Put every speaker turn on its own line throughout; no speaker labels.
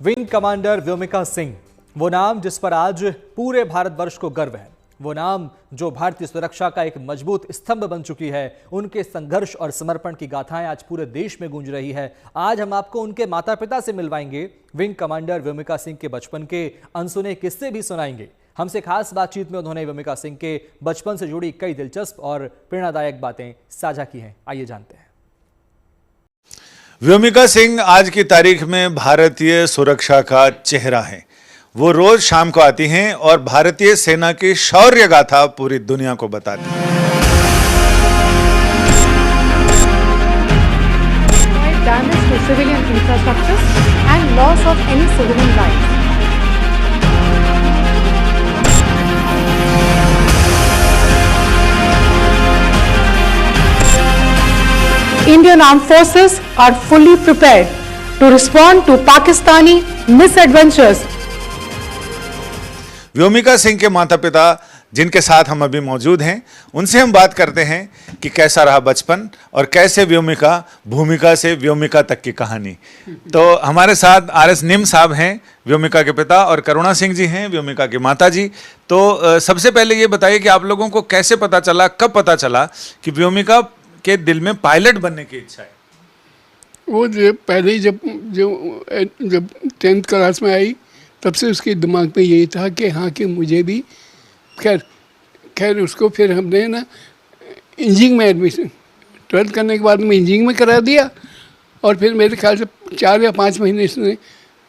Wing commander Vyomika Singh, वो नाम जिस पर आज पूरे भारतवर्ष को गर्व है, वो नाम जो भारतीय सुरक्षा का एक मजबूत स्तंभ बन चुकी है। उनके संघर्ष और समर्पण की गाथाएं आज पूरे देश में गूंज रही है। आज हम आपको उनके माता पिता से मिलवाएंगे, विंग कमांडर व्योमिका सिंह के बचपन के अनसुने किस्से भी सुनाएंगे। हमसे खास बातचीत में उन्होंने व्योमिका सिंह के बचपन से जुड़ी कई दिलचस्प और प्रेरणादायक बातें साझा की हैं। आइए जानते हैं।
व्योमिका सिंह आज की तारीख में भारतीय सुरक्षा का चेहरा है। वो रोज शाम को आती हैं और भारतीय सेना की शौर्य गाथा पूरी दुनिया को बताती हैं।
Damage to civilian infrastructures and loss of any civilian life. Indian Armed Forces are fully prepared to respond to Pakistani misadventures.
Vyomika Singh के माता पिता जिनके साथ हम अभी मौजूद हैं, उनसे हम बात करते हैं कि कैसा रहा बचपन और कैसे व्योमिका भूमिका से व्योमिका तक की कहानी। तो हमारे साथ आरएस निम साहब हैं, व्योमिका के पिता, और करुणा सिंह जी हैं, व्योमिका की माता जी। तो सबसे पहले ये बताइए कि आप लोगों को कैसे पता चला, कब पता चला कि व्योमिका के दिल में पायलट बनने की इच्छा है?
वो पहले ही जब 10th क्लास में आई तब से उसके दिमाग में यही था कि हाँ कि मुझे भी खैर उसको फिर हमने ना इंजीनियरिंग में एडमिशन 12th करने के बाद में इंजीनियरिंग में करा दिया और फिर मेरे ख्याल से 4 या 5 महीने इसने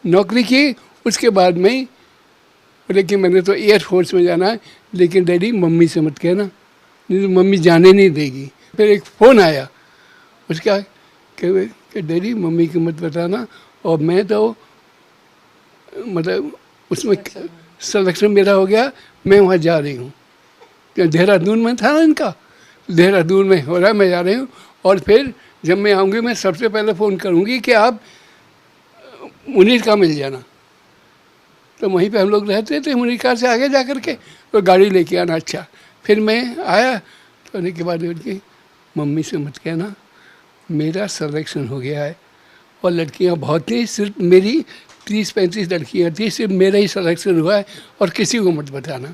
नौकरी की। उसके बाद में बोले कि मैंने तो एयरफोर्स में जाना है, लेकिन डैडी मम्मी से मत कहना, नहीं तो मम्मी जाने नहीं देगी। फिर एक फ़ोन आया उसका कि डैडी मम्मी की मत बताना, और मैं तो मतलब उसमें सिलेक्शन मेरा हो गया, मैं वहाँ जा रही हूँ। देहरादून में था ना इनका, देहरादून में हो रहा है, मैं जा रही हूँ। और फिर जब मैं आऊँगी मैं सबसे पहले फ़ोन करूँगी कि आप मुनीर का मिल जाना। तो वहीं पे हम लोग रहते थे, मुनीर का से आगे जा कर के तो गाड़ी लेके आना। अच्छा, फिर मैं आया तो आने के बाद उनकी मम्मी से मत कहना मेरा सिलेक्शन हो गया है, और लड़कियां बहुत थी, सिर्फ मेरी 30-35 लड़कियां थी, सिर्फ मेरा ही सिलेक्शन हुआ है और किसी को मत बताना,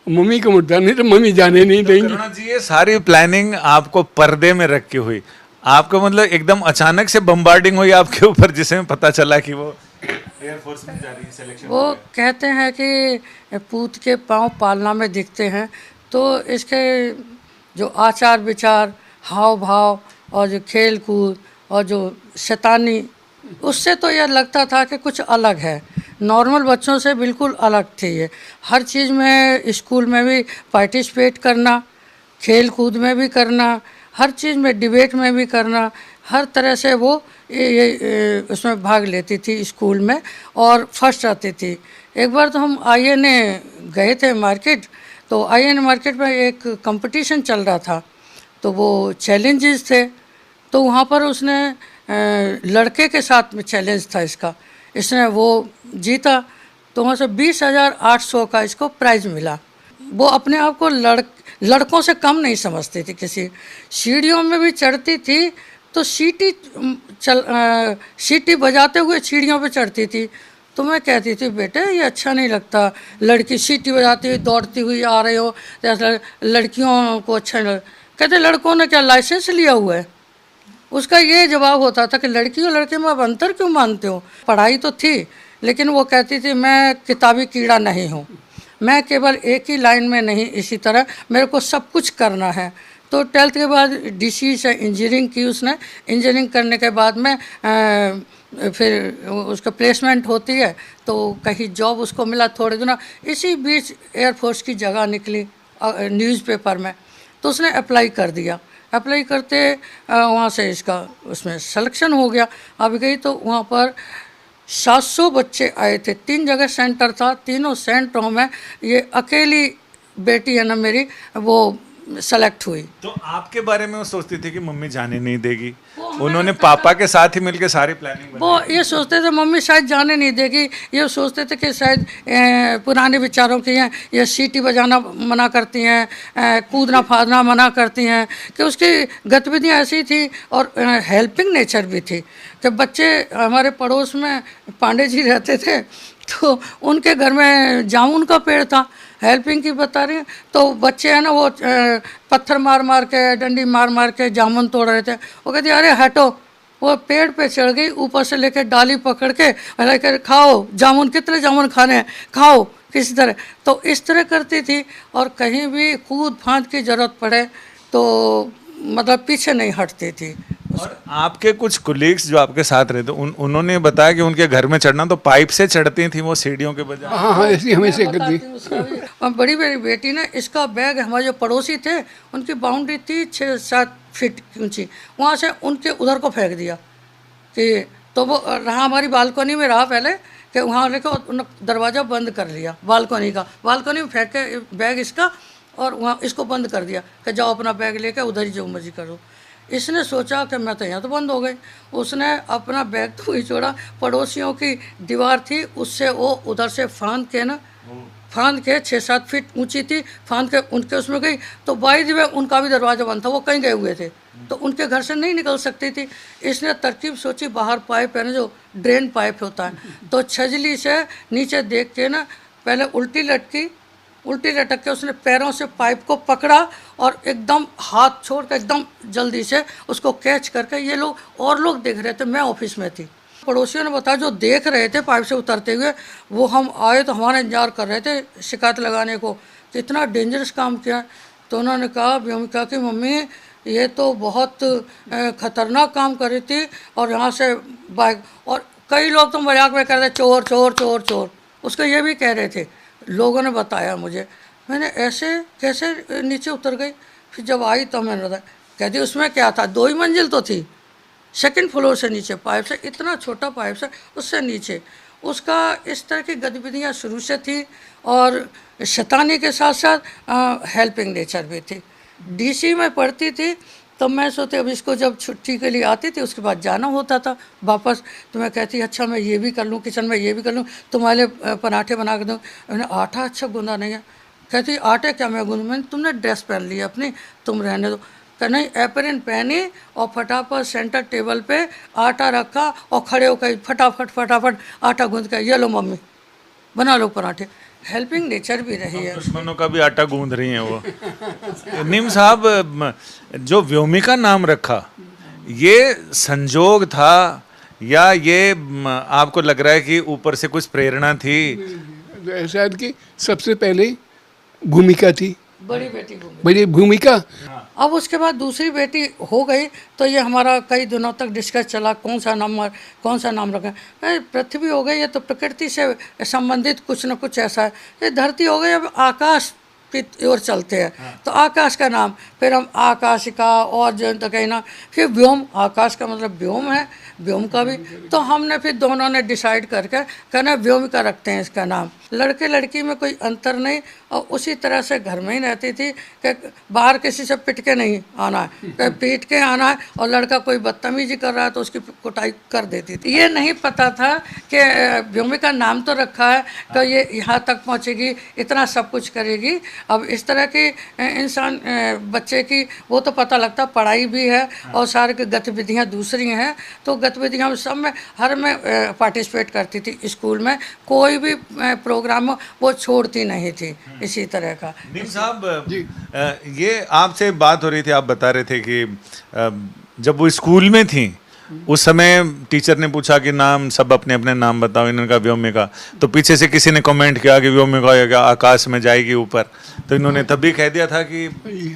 मम्मी को मत बताना, तो मम्मी जाने नहीं देंगी।
करुणा जी, ये सारी प्लानिंग आपको पर्दे में रख के हुई, आपको मतलब एकदम अचानक से बम्बार्डिंग हुई आपके ऊपर, जिससे पता चला कि वो एयरफोर्स में जा रही है, सिलेक्शन
वो कहते हैं कि पूत के पाँव पालना में दिखते हैं। तो इसके जो आचार विचार, हाव भाव और जो खेल कूद और जो शैतानी, उससे तो यह लगता था कि कुछ अलग है, नॉर्मल बच्चों से बिल्कुल अलग थे ये। हर चीज़ में, स्कूल में भी पार्टिसिपेट करना, खेल कूद में भी करना, हर चीज़ में डिबेट में भी करना, हर तरह से वो उसमें भाग लेती थी स्कूल में और फर्स्ट आती थी। एक बार तो हम आईएनए गए थे मार्केट, तो आईएनए मार्केट में एक कंपटीशन चल रहा था, तो वो चैलेंजेस थे। तो वहाँ पर उसने लड़के के साथ में चैलेंज था इसका, इसने वो जीता, तो वहाँ से 20,800 का इसको प्राइज़ मिला। वो अपने आप को लड़कों से कम नहीं समझती थी। किसी सीढ़ियों में भी चढ़ती थी तो सीटी बजाते हुए सीढ़ियों पे चढ़ती थी। तो मैं कहती थी बेटे ये अच्छा नहीं लगता, लड़की सीटी बजाती हुई दौड़ती हुई आ रही हो, तो लड़कियों को अच्छा नहीं लगता। कहते लड़कों ने क्या लाइसेंस लिया हुआ है? उसका ये जवाब होता था कि लड़की और लड़के में आप अंतर क्यों मानते हो? पढ़ाई तो थी, लेकिन वो कहती थी मैं किताबी कीड़ा नहीं हूँ, मैं केवल एक ही लाइन में नहीं, इसी तरह मेरे को सब कुछ करना है। तो 12th के बाद डीसी से इंजीनियरिंग की उसने। इंजीनियरिंग करने के बाद में फिर उसका प्लेसमेंट होती है, तो कहीं जॉब उसको मिला थोड़े दिनों। इसी बीच एयरफोर्स की जगह निकली न्यूज़पेपर में, तो उसने अप्लाई कर दिया। अप्लाई करते वहाँ से इसका उसमें सिलेक्शन हो गया। अब गई तो वहाँ पर 700 बच्चे आए थे, 3 जगह सेंटर था, तीनों सेंटरों में ये अकेली बेटी है ना मेरी, वो सेलेक्ट हुई।
तो आपके बारे में वो सोचती थी कि मम्मी जाने नहीं देगी, उन्होंने पापा के साथ ही मिलकर सारी प्लानिंग
वो ये सोचते थे मम्मी शायद जाने नहीं देगी, ये सोचते थे कि शायद पुराने विचारों की हैं, ये सीटी बजाना मना करती हैं, कूदना फादना मना करती हैं, कि उसकी गतिविधियाँ ऐसी थी और हेल्पिंग नेचर भी थी। कि बच्चे हमारे पड़ोस में पांडे जी रहते थे, तो उनके घर में जामुन का पेड़ था, हेल्पिंग की बता रही हैं, तो बच्चे हैं ना वो पत्थर मार मार के डंडी मार मार के जामुन तोड़ रहे थे। वो कहती अरे हटो, वो पेड़ पे चढ़ गई, ऊपर से लेके डाली पकड़ के लेकर खाओ जामुन, कितने जामुन खाने हैं खाओ किसी तरह। तो इस तरह करती थी, और कहीं भी कूद फांद की ज़रूरत पड़े तो मतलब पीछे नहीं हटती थी।
और आपके कुछ कोलीग्स जो आपके साथ रहते उन्होंने बताया कि उनके घर में चढ़ना तो पाइप से चढ़ती थी वो, सीढ़ियों के बजाय।
हाँ हाँ, ऐसी हमेशा करती।
और बड़ी बड़ी बेटी ने इसका बैग, हमारे जो पड़ोसी थे उनकी बाउंड्री थी 6-7 फीट ऊंची, वहाँ से उनके उधर को फेंक दिया कि तो वो रहा हमारी बालकनी में रहा पहले, कि वहाँ लेकर दरवाज़ा बंद कर लिया बालकनी का, बालकनी में फेंक के बैग इसका, और वहाँ इसको बंद कर दिया कि जाओ अपना बैग लेकर उधर ही जो मर्जी करो। इसने सोचा कि मैं तो यहाँ तो बंद हो गई, उसने अपना बैग तो ही छोड़ा, पड़ोसियों की दीवार थी उससे वो उधर से फांद के 6-7 फीट ऊंची थी, फांद के उनके उसमें गई। तो बाई दी वे उनका भी दरवाज़ा बंद था, वो कहीं गए हुए थे, तो उनके घर से नहीं निकल सकती थी। इसने तरकीब सोची, बाहर पाइप है ना जो ड्रेन पाइप होता है, तो छजली से नीचे देख के ना पहले उल्टी लटक के उसने पैरों से पाइप को पकड़ा और एकदम हाथ छोड़ कर एकदम जल्दी से उसको कैच करके, ये लोग और लोग देख रहे थे, मैं ऑफिस में थी, पड़ोसियों ने बताया जो देख रहे थे पाइप से उतरते हुए, वो हम आए तो हमारा इंतजार कर रहे थे शिकायत लगाने को कि इतना डेंजरस काम किया। तो उन्होंने कहा व्योमिका की मम्मी ये तो बहुत खतरनाक काम कर रही थी, और यहाँ से बाइक, और कई लोग तो मजाक में कह रहे थे चोर चोर चोर चोर, उसको ये भी कह रहे थे। लोगों ने बताया मुझे, मैंने ऐसे कैसे नीचे उतर गई, फिर जब आई तो मैंने बताया, कहती उसमें क्या था, 2 ही मंजिल तो थी, 2nd फ्लोर से नीचे पाइप से, इतना छोटा पाइप से उससे नीचे। उसका इस तरह की गतिविधियाँ शुरू से थी, और शैतानी के साथ साथ हेल्पिंग नेचर भी थी। डीसी में पढ़ती थी, तो मैं सोचती अब इसको जब छुट्टी के लिए आती थी उसके बाद जाना होता था वापस, तो मैं कहती अच्छा मैं ये भी कर लूँ, किचन में ये भी कर लूँ, तुम्हारे लिए पराठे बना के दूँ। मैंने आटा अच्छा गूंदा नहीं है, कहती आटे क्या मैं गूंदूँ, मैंने तुमने ड्रेस पहन ली अपनी, तुम रहने दो। कह नहीं, एपरन पहनी और फटाफट सेंटर टेबल पे आटा रखा और खड़े होकर फटाफट आटा गूंद के ये लो मम्मी बना लो पराठे। हेल्पिंग नेचर भी रही है।
दुश्मनों का भी आटा गूंद रही हैं वो। नीम साहब, जो व्योमिका नाम रखा, ये संजोग था या ये आपको लग रहा है कि ऊपर से कुछ प्रेरणा थी?
शायद कि सबसे पहले भूमिका थी, बड़ी भूमिका।
अब उसके बाद दूसरी बेटी हो गई, तो ये हमारा कई दिनों तक डिस्कस चला कौन सा नाम रखें। पृथ्वी हो गई, ये तो प्रकृति से संबंधित कुछ न कुछ ऐसा है। ये धरती हो गई, अब आकाश की ओर चलते हैं, तो आकाश का नाम, फिर हम आकाशिका और जो तो कहना, फिर व्योम, आकाश का मतलब व्योम है, व्योम का भी। तो हमने फिर दोनों ने डिसाइड करके कहना व्योमिका रखते हैं इसका नाम। लड़के लड़की में कोई अंतर नहीं, और उसी तरह से घर में ही रहती थी कि बाहर किसी से पिट के नहीं आना है, पीट के आना है, और लड़का कोई बदतमीजी कर रहा है तो उसकी कुटाई कर देती थी। ये नहीं पता था कि व्योमिका नाम तो रखा है तो ये यहाँ तक पहुँचेगी, इतना सब कुछ करेगी। अब इस तरह की इंसान बच्चे की वो तो पता लगता, पढ़ाई भी है और सारी गतिविधियाँ दूसरी हैं, तो गतिविधियाँ सब में हर में पार्टिसिपेट करती थी। स्कूल में कोई भी प्रोग्राम वो छोड़ती नहीं थी। इसी तरह का।
नीम साहब, ये आपसे बात हो रही थी, आप बता रहे थे कि जब वो स्कूल में थी उस समय टीचर ने पूछा कि नाम, सब अपने अपने नाम बताओ, इन्होंने कहा व्योमिका, तो पीछे से किसी ने कमेंट किया कि व्योमिका आकाश में जाएगी ऊपर, तो इन्होंने तभी कह दिया था कि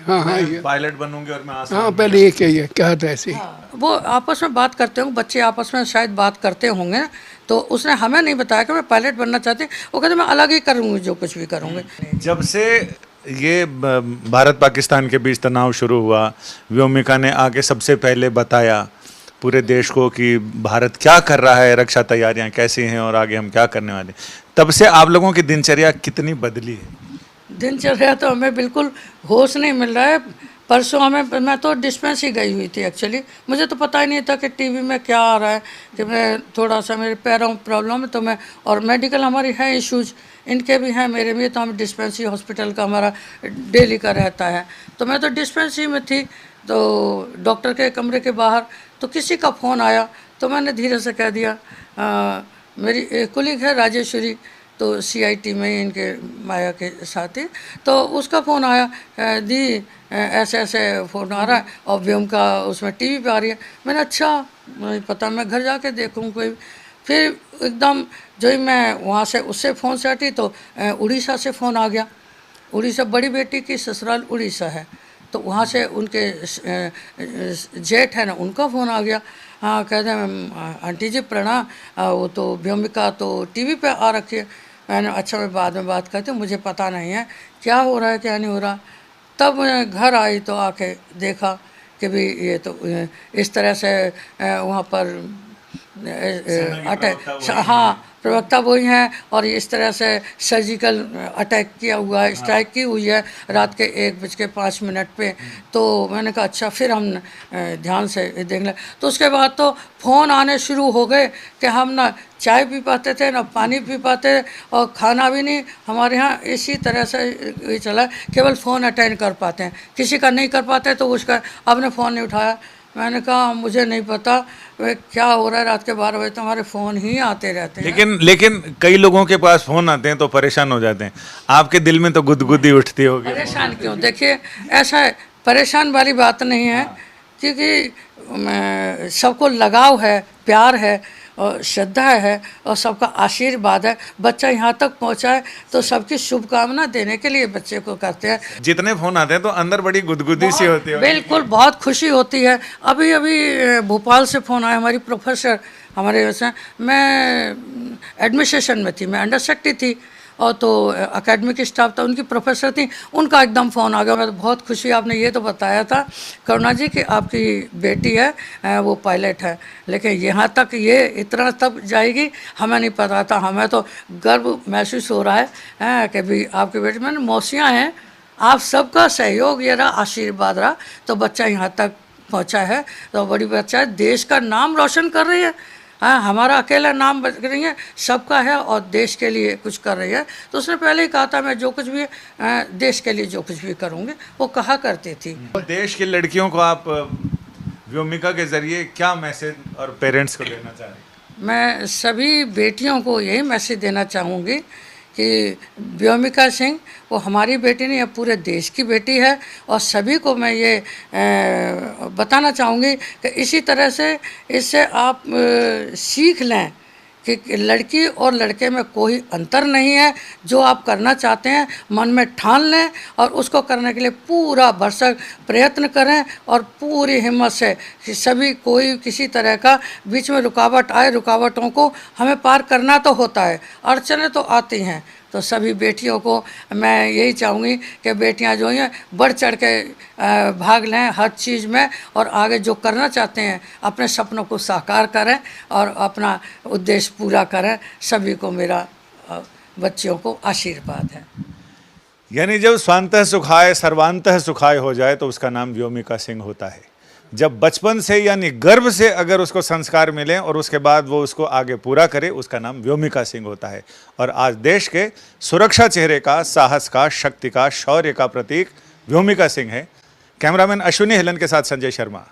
मैं पायलट बनूंगी और मैं आसमान।
हाँ, पहले ये कहा था ऐसे।
वो आपस में बात करते होंगे, बच्चे आपस में शायद बात करते होंगे, तो उसने हमें नहीं बताया कि मैं पायलट बनना चाहती, वो कहते मैं अलग ही करूँगी, जो कुछ भी करूँगी।
जब से ये भारत पाकिस्तान के बीच तनाव शुरू हुआ, व्योमिका ने आके सबसे पहले बताया पूरे देश को कि भारत क्या कर रहा है, रक्षा तैयारियां कैसी हैं और आगे हम क्या करने वाले, तब से आप लोगों की दिनचर्या कितनी बदली है?
दिनचर्या तो हमें बिल्कुल होश नहीं मिल रहा है। परसों मैं तो डिस्पेंसरी गई हुई थी एक्चुअली, मुझे तो पता ही नहीं था कि टीवी में क्या आ रहा है, कि मैं थोड़ा सा मेरे पैरों में प्रॉब्लम है तो मैं, और मेडिकल हमारी है इश्यूज, इनके भी हैं मेरे भी, तो हम डिस्पेंसरी हॉस्पिटल का हमारा डेली का रहता है। तो मैं तो डिस्पेंसरी में थी, तो डॉक्टर के कमरे के बाहर तो किसी का फ़ोन आया, तो मैंने धीरे से कह दिया, मेरी कुलीग है राजेश्वरी, तो CIT में इनके माया के साथ ही, तो उसका फ़ोन आया, दी ऐसे ऐसे फ़ोन आ रहा है और व्योम का उसमें टीवी पे आ रही है। मैंने अच्छा नहीं पता, मैं घर जाके देखूँ कोई। फिर एकदम जो ही मैं वहाँ से उससे फ़ोन से हटी तो उड़ीसा से फ़ोन आ गया। उड़ीसा, बड़ी बेटी की ससुराल उड़ीसा है, तो वहाँ से उनके जेठ है ना, उनका फ़ोन आ गया। हाँ, कहते हैं आंटी जी प्रणाम, वो तो व्योमिका तो टीवी पे आ रखी है। मैंने अच्छा मैं बाद में बात करती हूँ, मुझे पता नहीं है क्या हो रहा है क्या नहीं हो रहा। तब मैं घर आई तो आके देखा कि भी ये तो इस तरह से वहाँ पर अटैक, हाँ प्रवक्ता वही हैं, और इस तरह से सर्जिकल अटैक किया हुआ है, स्ट्राइक की हुई है रात के 1:05 पे। तो मैंने कहा अच्छा, फिर हम ध्यान से देख लें। तो उसके बाद तो फ़ोन आने शुरू हो गए कि हम ना चाय पी पाते थे ना पानी पी पाते, और खाना भी नहीं। हमारे यहाँ इसी तरह से ये चला, केवल फ़ोन अटेंड कर पाते हैं, किसी का नहीं कर पाते तो उसका आपने फ़ोन नहीं उठाया। मैंने कहा मुझे नहीं पता वे क्या हो रहा है, रात के 12 बजे तो हमारे फ़ोन ही आते रहते हैं।
लेकिन कई लोगों के पास फोन आते हैं तो परेशान हो जाते हैं, आपके दिल में तो गुदगुदी उठती होगी।
परेशान क्यों, देखिए ऐसा है, परेशान वाली बात नहीं है, क्योंकि सबको लगाव है, प्यार है और श्रद्धा है और सबका आशीर्वाद है। बच्चा यहाँ तक पहुँचा है तो सबकी शुभकामना देने के लिए बच्चे को करते हैं।
जितने फोन आते हैं तो अंदर बड़ी गुदगुदी सी होती है।
बिल्कुल, बहुत खुशी होती है। अभी अभी भोपाल से फ़ोन आया, हमारी प्रोफेसर, हमारे वैसे, मैं एडमिनिस्ट्रेशन में थी, मैं अंडर सेक्रेटरी थी, और तो एकेडमिक स्टाफ था, उनकी प्रोफेसर थी, उनका एकदम फ़ोन आ गया। मैं तो बहुत खुशी, आपने ये तो बताया था करुणा जी कि आपकी बेटी है वो पायलट है, लेकिन यहाँ तक ये इतना तब जाएगी हमें नहीं पता था। हमें तो गर्व महसूस हो रहा है कि भी आपकी बेटी, मैंने मौसियाँ हैं, आप सबका सहयोग ये रहा, आशीर्वाद रहा तो बच्चा यहाँ तक पहुँचा है। तो बड़ी बच्चा है, देश का नाम रोशन कर रही है। हाँ, हमारा अकेला नाम बच रही है, सबका है, और देश के लिए कुछ कर रही है। तो उसने पहले ही कहा था मैं जो कुछ भी देश के लिए जो कुछ भी करूँगी, वो कहा करती थी।
देश की लड़कियों को आप व्योमिका के जरिए क्या मैसेज और पेरेंट्स को देना चाह रहे हैं?
मैं सभी बेटियों को यही मैसेज देना चाहूँगी कि व्योमिका सिंह वो हमारी बेटी नहीं है, पूरे देश की बेटी है। और सभी को मैं ये बताना चाहूँगी कि इसी तरह से इससे आप सीख लें कि लड़की और लड़के में कोई अंतर नहीं है। जो आप करना चाहते हैं मन में ठान लें और उसको करने के लिए पूरा भरसक प्रयत्न करें, और पूरी हिम्मत से सभी, कोई किसी तरह का बीच में रुकावट आए, रुकावटों को हमें पार करना तो होता है, अड़चनें तो आती हैं। तो सभी बेटियों को मैं यही चाहूँगी कि बेटियां जो हैं बढ़ चढ़ के भाग लें हर चीज़ में, और आगे जो करना चाहते हैं अपने सपनों को साकार करें और अपना उद्देश्य पूरा करें। सभी को मेरा बच्चियों को आशीर्वाद है।
यानी जब स्वांतः सुखाय सर्वांतः सुखाय हो जाए तो उसका नाम व्योमिका सिंह होता है। जब बचपन से यानी गर्भ से अगर उसको संस्कार मिले और उसके बाद वो उसको आगे पूरा करे, उसका नाम व्योमिका सिंह होता है। और आज देश के सुरक्षा चेहरे का, साहस का, शक्ति का, शौर्य का प्रतीक व्योमिका सिंह है। कैमरामैन अश्विनी हिलन के साथ संजय शर्मा।